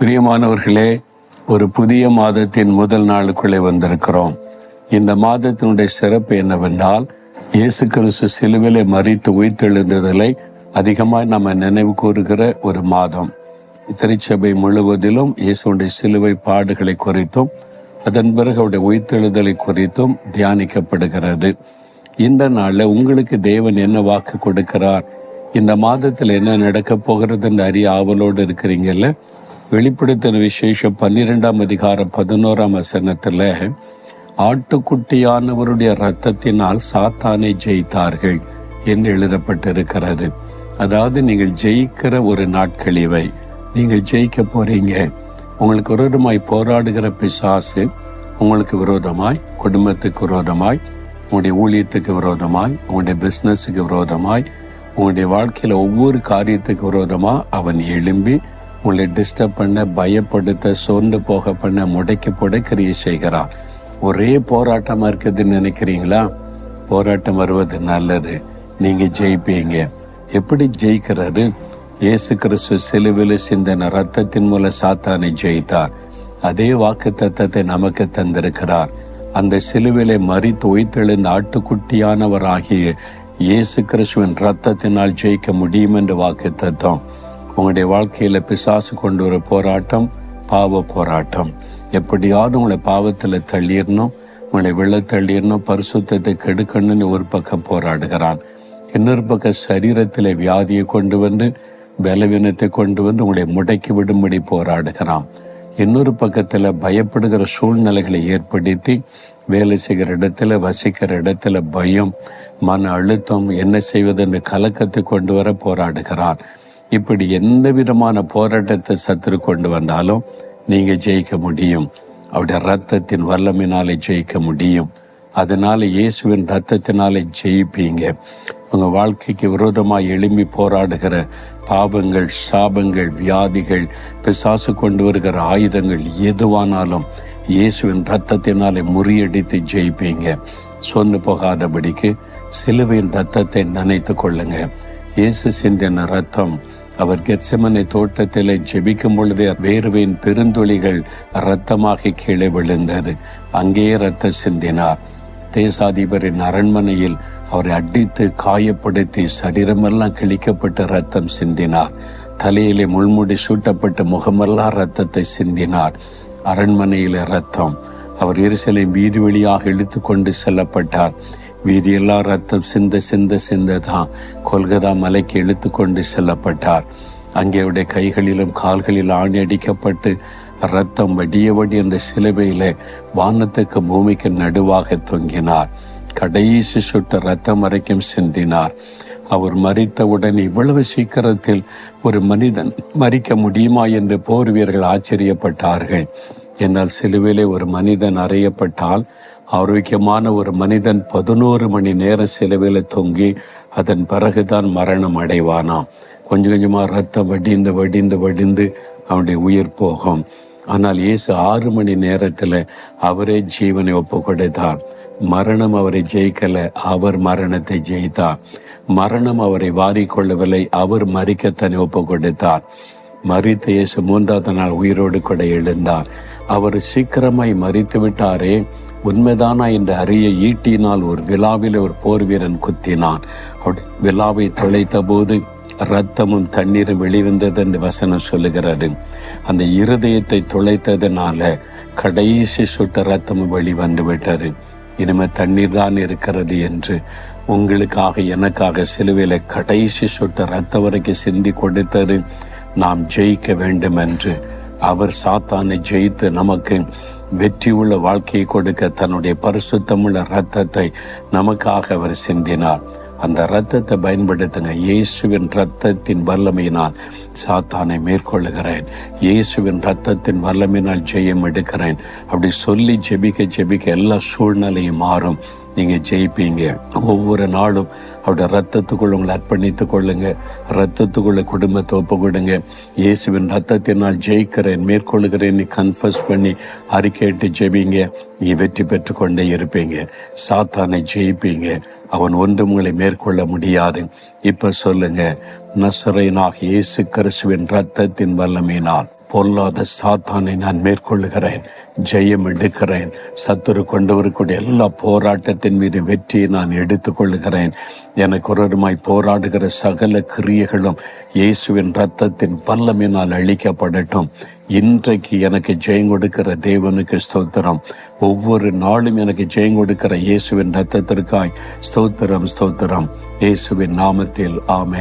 பிரியமானவர்களே, ஒரு புதிய மாதத்தின் முதல் நாளுக்குள்ளே வந்திருக்கிறோம். இந்த மாதத்தினுடைய சிறப்பு என்னவென்றால், இயேசு கிறிஸ்து சிலுவிலே மரித்து உயிர்த்தெழுந்ததலை அதிகமாக நம்ம நினைவு கூறுகிற ஒரு மாதம். திருச்சபை முழுவதிலும் இயேசுடைய சிலுவை பாடுகளை குறித்தும் அதன் பிறகு அவருடைய உயிர்த்தெழுதலை குறித்தும் தியானிக்கப்படுகிறது. இந்த நாளில் உங்களுக்கு தேவன் என்ன வாக்கு கொடுக்கிறார், இந்த மாதத்தில் என்ன நடக்கப் போகிறதுன்னு அறிய ஆவலோடு இருக்கிறீங்கல்ல? வெளிப்படுத்தின விசேஷம் 12ஆம் அதிகாரம் 11ஆம் வசனத்தில், ஆட்டுக்குட்டியானவருடைய இரத்தத்தினால் சாத்தானை ஜெயித்தார்கள் என்று எழுதப்பட்டிருக்கிறது. அதாவது நீங்கள் ஜெயிக்கிற ஒரு நாட்கள் இவை. நீங்கள் ஜெயிக்க போறீங்க. உங்களுக்கு விரோதமாய் போராடுகிற பிசாசு உங்களுக்கு விரோதமாய், குடும்பத்துக்கு விரோதமாய், உங்களுடைய ஊழியத்துக்கு விரோதமாய், உங்களுடைய பிஸ்னஸுக்கு விரோதமாய், உங்களுடைய வாழ்க்கையில் ஒவ்வொரு காரியத்துக்கு விரோதமாக அவன் எழும்பி உங்களை டிஸ்டர்ப் பண்ண, பயப்படுத்த, சோர்ந்து போக பண்ண, முடைக்கு போட கிரியை செய்கிறான். ஒரே போராட்டமாக இருக்குதுன்னு நினைக்கிறீங்களா? போராட்டம் வருவது நல்லது. நீங்கள் ஜெயிப்பீங்க. எப்படி ஜெயிக்கிறாரு? இயேசு கிறிஸ்து சிலுவிலே சிந்தின இரத்தத்தின் மூலம் சாத்தானை ஜெயித்தார். அதே வாக்கு தத்தத்தை நமக்கு தந்திருக்கிறார். அந்த சிலுவிலே மரித்து உயிர்த்தெழுந்த ஆட்டுக்குட்டியானவராகிய இயேசு கிறிஸ்துவின் இரத்தத்தினால் ஜெயிக்க முடியும் என்று வாக்கு தத்தம். உங்களுடைய வாழ்க்கையில் பிசாசு கொண்டு ஒரு போராட்டம், பாவ போராட்டம். எப்படியாவது உங்களை பாவத்தில் தள்ளிடணும், உங்களை விழ தள்ளிடணும், பரிசுத்தத்தை கெடுக்கணும்னு ஒரு பக்கம் போராடுகிறான். இன்னொரு பக்கம் சரீரத்தில் வியாதியை கொண்டு வந்து, பலவீனத்தை கொண்டு வந்து உங்களை முடக்கி விடும்படி போராடுகிறான். இன்னொரு பக்கத்தில் பயப்படுகிற சூழ்நிலைகளை ஏற்படுத்தி வேலை செய்கிற இடத்துல, வசிக்கிற இடத்துல பயம், மன அழுத்தம், என்ன செய்வதென்று கலக்கத்தை கொண்டு வர போராடுகிறான். இப்படி எந்த விதமான போராட்டத்தை சத்துரு கொண்டு வந்தாலும் நீங்கள் ஜெயிக்க முடியும். அவருடைய இரத்தத்தின் வல்லமையினாலே ஜெயிக்க முடியும். அதனால இயேசுவின் இரத்தத்தினாலே ஜெயிப்பீங்க. உங்கள் வாழ்க்கைக்கு விரோதமாக எழும்பி போராடுகிற பாவங்கள், சாபங்கள், வியாதிகள், பிசாசு கொண்டு வருகிற ஆயுதங்கள் எதுவானாலும் இயேசுவின் இரத்தத்தினாலே முறியடித்து ஜெயிப்பீங்க. சொன்னு போகாதபடிக்கு சிலுவையின் இரத்தத்தை நினைத்து கொள்ளுங்க. இயேசு சிந்தின இரத்தம், அவர் கெத்செமனே தோட்டத்திலே ஜெபிக்கும் பொழுதே வேர்வையின் பெருந்துளிகள் இரத்தமாக கீழே விழுந்தது. அங்கேயே இரத்தம் சிந்தினார். தேசாதிபரின் அரண்மனையில் அவரை அடித்து காயப்படுத்தி சரீரமெல்லாம் கிழிக்கப்பட்ட இரத்தம் சிந்தினார். தலையிலே முள்முடி சூட்டப்பட்ட முகமெல்லாம் இரத்தத்தை சிந்தினார். அரண்மனையில் இரத்தம். அவர் எருசலேம் வீதி வழியாக இழுத்து கொண்டு செல்லப்பட்டார். வீதியெல்லாம் ரத்தம் சிந்ததான் கொல்கதா மலைக்கு இழுத்து கொண்டு செல்லப்பட்டார். அங்கே அவருடைய கைகளிலும் கால்களில் ஆணி அடிக்கப்பட்டு ரத்தம் வடிய அந்த சிலுவையில வானத்துக்கு பூமிக்கு நடுவாக தொங்கினார். கடைசி சுட்ட ரத்தம் வரைக்கும் சிந்தினார். அவர் மரித்தவுடன் இவ்வளவு சீக்கிரத்தில் ஒரு மனிதன் மரிக்க முடியுமா என்று போர் வீரர்கள் ஆச்சரியப்பட்டார்கள். என்னால் சிலுவையிலே ஒரு மனிதன் அறையப்பட்டால், ஆரோக்கியமான ஒரு மனிதன் 11 மணி நேரம் சிலுவையில் தொங்கி அதன் பிறகுதான் மரணம் அடைவானாம். கொஞ்சம் கொஞ்சமாக ரத்தம் வடிந்து அவனுடைய உயிர் போகும். ஆனால் இயேசு 6 மணி நேரத்தில் அவரே ஜீவனை ஒப்பு கொடுத்தார். மரணம் அவரை ஜெயிக்கல, அவர் மரணத்தை ஜெயித்தார். மரணம் அவரை வாரிக்கொள்ளவில்லை, அவர் மரிக்கத்தனை ஒப்பு கொடுத்தார். மரித்த இயேசு 3ஆவது நாள் உயிரோடு கூட எழுந்தார். அவர் சீக்கிரமாய் மரித்து விட்டாரே, உண்மைதானா என்று அறிய ஈட்டினால் ஒரு விழாவில் ஒரு போர் வீரன் குத்தினான். விழாவை தொலைத்த போது இரத்தமும் தண்ணீரும் வெளிவந்தது என்று வசனம் சொல்லுகிறது. அந்த இருதயத்தை துளைத்ததுனால கடைசி சுட்ட இரத்தமும் வெளிவந்து விட்டது. இனிமே தண்ணீர் தான் இருக்கிறது என்று உங்களுக்காக, எனக்காக சிலுவையில கடைசி சுட்ட இரத்தம் வரைக்கும் சிந்தி கொடுத்தது. நாம் ஜெயிக்க வேண்டும் என்று அவர் சாத்தானை ஜெயித்து நமக்கு வெற்றி உள்ள வாழ்க்கையை கொடுக்க தன்னுடைய பரிசுத்தமுள்ள இரத்தத்தை நமக்காக அவர் சிந்தினார். அந்த இரத்தத்தை பயன்படுத்துங்க. இயேசுவின் இரத்தத்தின் வல்லமையினால் சாத்தானை மேற்கொள்ளுகிறேன், இயேசுவின் இரத்தத்தின் வல்லமையினால் ஜெயம் எடுக்கிறேன். அப்படி சொல்லி ஜெபிக்க எல்லா சூழ்நிலையும் மாறும். நீங்கள் ஜெயிப்பீங்க. ஒவ்வொரு நாளும் அவருடைய ரத்தத்துக்குள்ள உங்களை அர்ப்பணித்துக் கொள்ளுங்க. ரத்தத்துக்குள்ள குடும்பத்தை ஒப்பு கொடுங்க. இயேசுவின் ரத்தத்தினால் ஜெயிக்கிறேன், மேற்கொள்ளுகிறேன் நீ கன்ஃபஸ் பண்ணி அறிக்கையிட்டு ஜெபிங்க. நீ வெற்றி பெற்று கொண்டே இருப்பீங்க. சாத்தானை ஜெயிப்பீங்க. அவன் ஒன்றும் உங்களை மேற்கொள்ள முடியாது. இப்ப சொல்லுங்க, நசரேயனாகிய இயேசு கிறிஸ்துவின் ரத்தத்தின் வல்லமையினால் பொல்லாத சாத்தானை நான் மேற்கொள்ளுகிறேன், ஜெயம் எடுக்கிறேன். சத்துரு கொண்டு வரக்கூடிய எல்லா போராட்டத்தின் மீது வெற்றியை நான் எடுத்துக்கொள்ளுகிறேன். எனக்கு ஒருவருமாய் போராடுகிற சகல கிரியைகளும் இயேசுவின் இரத்தத்தின் வல்லமையினால் அழிக்கப்படட்டும். இன்றைக்கு எனக்கு ஜெயம் கொடுக்கிற தேவனுக்கு ஸ்தோத்திரம். ஒவ்வொரு நாளும் எனக்கு ஜெயம் கொடுக்கிற இயேசுவின் இரத்தத்திற்காய் ஸ்தோத்திரம், ஸ்தோத்திரம். இயேசுவின் நாமத்தில் ஆமென்.